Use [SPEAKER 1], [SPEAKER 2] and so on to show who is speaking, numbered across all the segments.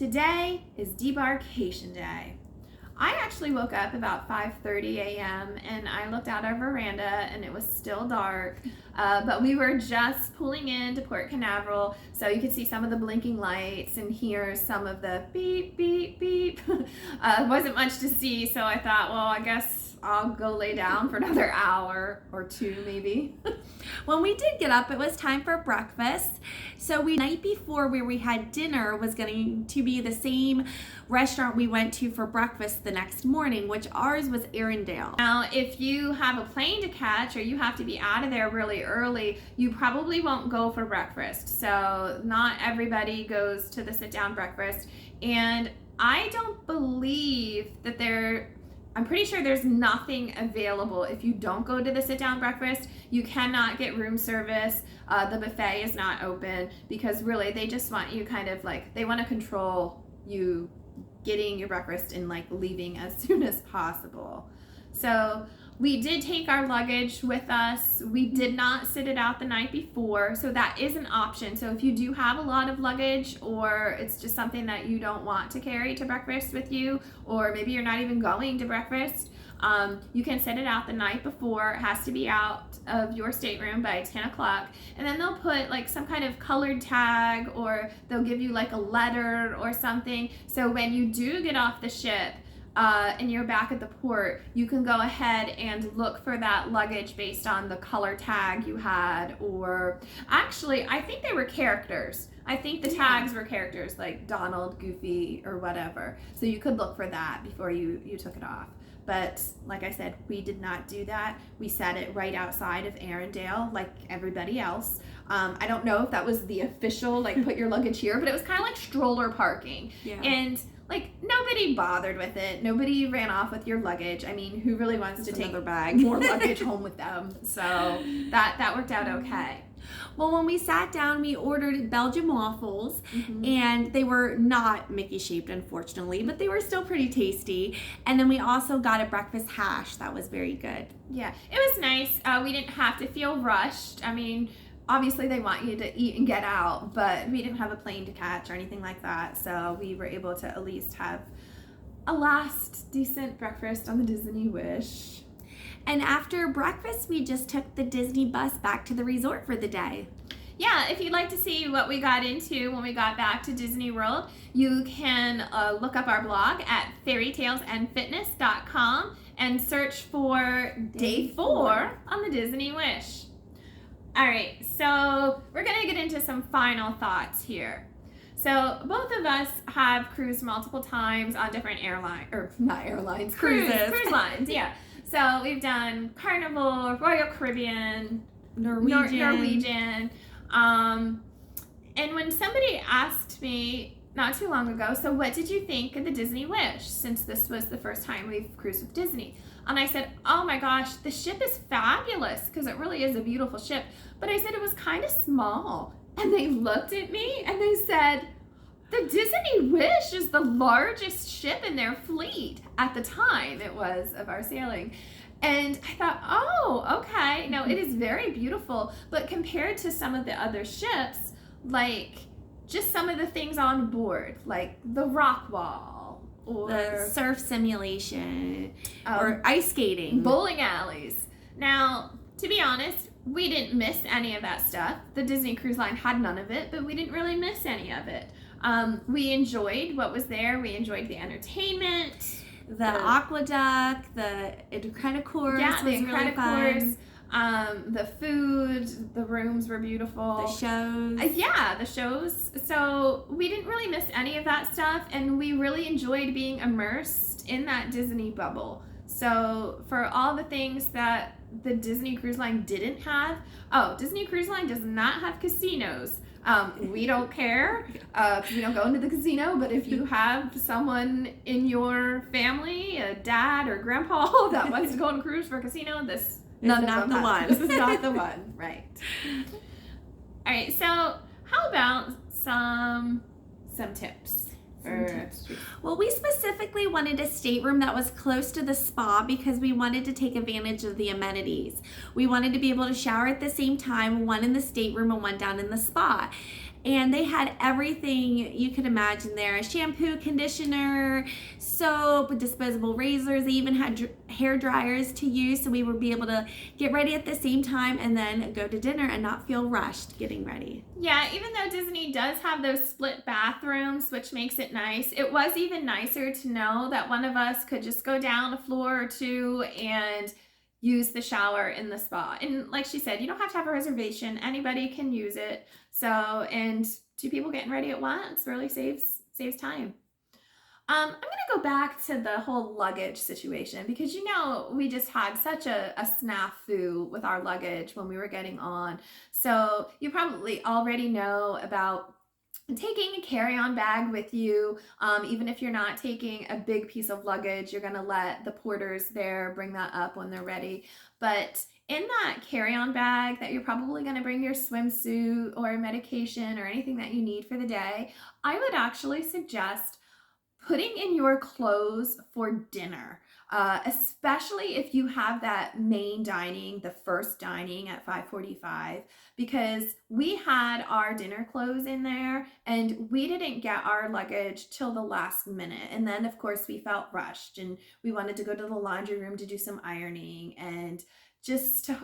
[SPEAKER 1] Today is debarkation day. I actually woke up about 5:30 a.m. and I looked out our veranda and it was still dark, but we were just pulling into Port Canaveral, so you could see some of the blinking lights and hear some of the beep, beep, beep. Wasn't much to see, so I thought, well, I guess I'll go lay down for another hour or two maybe.
[SPEAKER 2] When we did get up, it was time for breakfast. So night before where we had dinner was going to be the same restaurant we went to for breakfast the next morning, which ours was Arendelle.
[SPEAKER 1] Now, if you have a plane to catch or you have to be out of there really early, you probably won't go for breakfast. So not everybody goes to the sit-down breakfast. And I don't believe that I'm pretty sure there's nothing available if you don't go to the sit-down breakfast. You cannot get room service. The buffet is not open because really they just want you they want to control you getting your breakfast and leaving as soon as possible. So we did take our luggage with us. We did not sit it out the night before, so that is an option. So if you do have a lot of luggage or it's just something that you don't want to carry to breakfast with you, or maybe you're not even going to breakfast, you can set it out the night before. It has to be out of your stateroom by 10 o'clock. And then they'll put some kind of colored tag, or they'll give you a letter or something. So when you do get off the ship, and you're back at the port, you can go ahead and look for that luggage based on the color tag you had, or actually, I think they were characters. I think the tags were characters like Donald, Goofy, or whatever. So you could look for that before you took it off. But like I said, we did not do that. We set it right outside of Arendelle like everybody else. I don't know if that was the official, put your luggage here, but it was kind of like stroller parking. Yeah. And nobody bothered with it. Nobody ran off with your luggage. I mean, who really wants to take more luggage home with them? So that worked out okay.
[SPEAKER 2] Well, when we sat down, we ordered Belgian waffles, and they were not Mickey-shaped, unfortunately, but they were still pretty tasty. And then we also got a breakfast hash. That was very good.
[SPEAKER 1] Yeah, it was nice. We didn't have to feel rushed. I mean, obviously they want you to eat and get out, but we didn't have a plane to catch or anything like that, so we were able to at least have a last decent breakfast on the Disney Wish.
[SPEAKER 2] And after breakfast, we just took the Disney bus back to the resort for the day.
[SPEAKER 1] Yeah, if you'd like to see what we got into when we got back to Disney World, you can look up our blog at fairytalesandfitness.com and search for Day 4 on the Disney Wish. All right, so we're going to get into some final thoughts here. So both of us have cruised multiple times on different cruise lines, yeah. So we've done Carnival, Royal Caribbean, Norwegian. And when somebody asked me not too long ago, so what did you think of the Disney Wish, since this was the first time we've cruised with Disney? And I said, oh my gosh, the ship is fabulous, because it really is a beautiful ship. But I said it was kind of small. And they looked at me and they said, the Disney Wish is the largest ship in their fleet at the time it was of our sailing. And I thought, oh, okay. No, it is very beautiful. But compared to some of the other ships, just some of the things on board, like the rock wall, or
[SPEAKER 2] the surf simulation, or ice skating,
[SPEAKER 1] bowling alleys. Now, to be honest, we didn't miss any of that stuff. The Disney Cruise Line had none of it, but we didn't really miss any of it. We enjoyed what was there. We enjoyed the entertainment,
[SPEAKER 2] the aqueduct, the Incredicourse.
[SPEAKER 1] Yeah, the Incredicourse. The food, the rooms were beautiful.
[SPEAKER 2] The shows.
[SPEAKER 1] The shows. So we didn't really miss any of that stuff, and we really enjoyed being immersed in that Disney bubble. So for all the things that the Disney Cruise Line didn't have, Disney Cruise Line does not have casinos. We don't care. We don't go into the casino, but if you have someone in your family, a dad or grandpa that wants to go on a cruise for a casino, this is not the one, right? All right, so how about some tips?
[SPEAKER 2] Well, we specifically wanted a stateroom that was close to the spa because we wanted to take advantage of the amenities. We wanted to be able to shower at the same time, one in the stateroom and one down in the spa. and they had everything you could imagine there: shampoo, conditioner, soap, disposable razors. They even had hair dryers to use, so we would be able to get ready at the same time and then go to dinner and not feel rushed getting ready.
[SPEAKER 1] Yeah, even though Disney does have those split bathrooms, which makes it nice, it was even nicer to know that one of us could just go down a floor or two and use the shower in the spa. And like she said, you don't have to have a reservation. Anybody can use it. So, and two people getting ready at once really saves time. I'm going to go back to the whole luggage situation because, you know, we just had such a snafu with our luggage when we were getting on. So you probably already know about taking a carry-on bag with you. Even if you're not taking a big piece of luggage, you're going to let the porters there bring that up when they're ready. But in that carry-on bag that you're probably going to bring your swimsuit or medication or anything that you need for the day, I would actually suggest putting in your clothes for dinner, especially if you have that main dining, the first dining at 5:45, because we had our dinner clothes in there and we didn't get our luggage till the last minute. And then of course we felt rushed and we wanted to go to the laundry room to do some ironing, and just to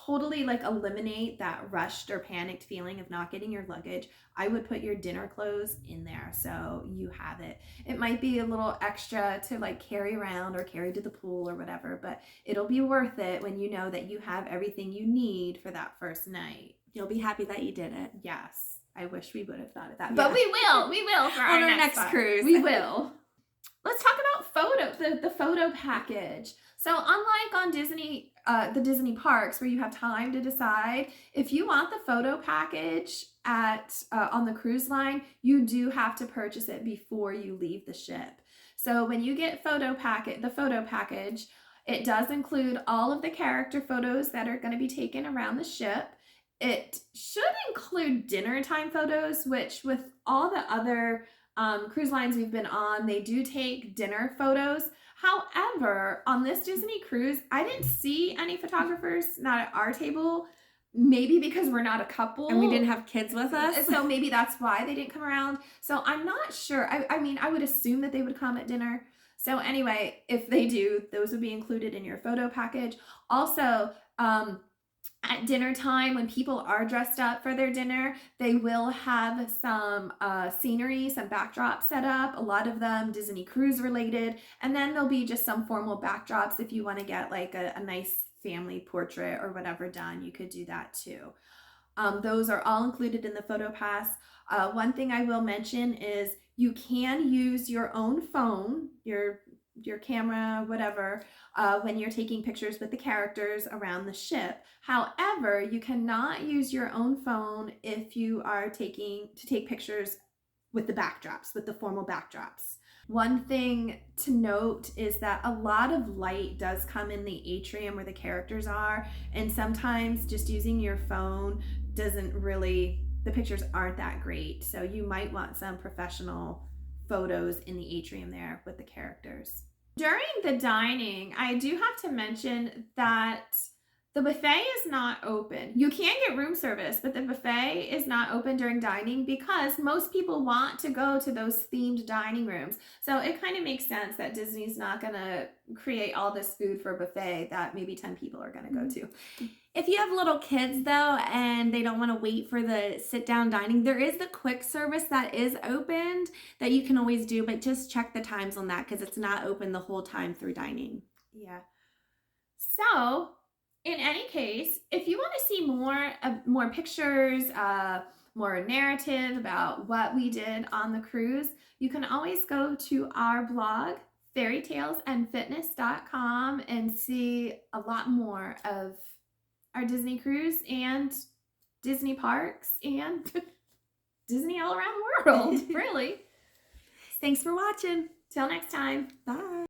[SPEAKER 1] totally like eliminate that rushed or panicked feeling of not getting your luggage, I would put your dinner clothes in there so you have it. It might be a little extra to like carry around or carry to the pool or whatever, but it'll be worth it when you know that you have everything you need for that first night.
[SPEAKER 2] You'll be happy that you did it.
[SPEAKER 1] Yes, I wish we would have thought of that,
[SPEAKER 2] Yeah.
[SPEAKER 1] but we will for
[SPEAKER 2] on
[SPEAKER 1] our
[SPEAKER 2] next cruise.
[SPEAKER 1] We will. Let's talk about the photo package. So unlike on Disney, the Disney parks where you have time to decide, if you want the photo package at on the cruise line, you do have to purchase it before you leave the ship. So when you get the photo package, it does include all of the character photos that are going to be taken around the ship. It should include dinner time photos, which with all the other cruise lines we've been on, they do take dinner photos. However, on this Disney cruise, I didn't see any photographers, not at our table, maybe because we're not a couple.
[SPEAKER 2] And we didn't have kids with us.
[SPEAKER 1] So maybe that's why they didn't come around. So I'm not sure. I mean, I would assume that they would come at dinner. So anyway, if they do, those would be included in your photo package. Also, at dinner time, when people are dressed up for their dinner, they will have some scenery, some backdrops set up, a lot of them Disney cruise related, and then there'll be just some formal backdrops if you want to get like a nice family portrait or whatever done, you could do that too. Those are all included in the photo pass. One thing I will mention is you can use your own phone, your camera, whatever, when you're taking pictures with the characters around the ship. However, you cannot use your own phone if you are to take pictures with the backdrops, with the formal backdrops. One thing to note is that a lot of light does come in the atrium where the characters are, and sometimes just using your phone the pictures aren't that great. So you might want some professional photos in the atrium there with the characters. During the dining, I do have to mention that the buffet is not open. You can get room service, but the buffet is not open during dining because most people want to go to those themed dining rooms. So it kind of makes sense that Disney's not going to create all this food for a buffet that maybe 10 people are going to go to.
[SPEAKER 2] If you have little kids though and they don't want to wait for the sit down dining, there is the quick service that is opened that you can always do, but just check the times on that because it's not open the whole time through dining.
[SPEAKER 1] Yeah. So in any case, if you want to see more pictures, more narrative about what we did on the cruise, you can always go to our blog, fairytalesandfitness.com, and see a lot more of our Disney cruise and Disney parks and Disney all around the world, really.
[SPEAKER 2] Thanks for watching.
[SPEAKER 1] Till next time.
[SPEAKER 2] Bye.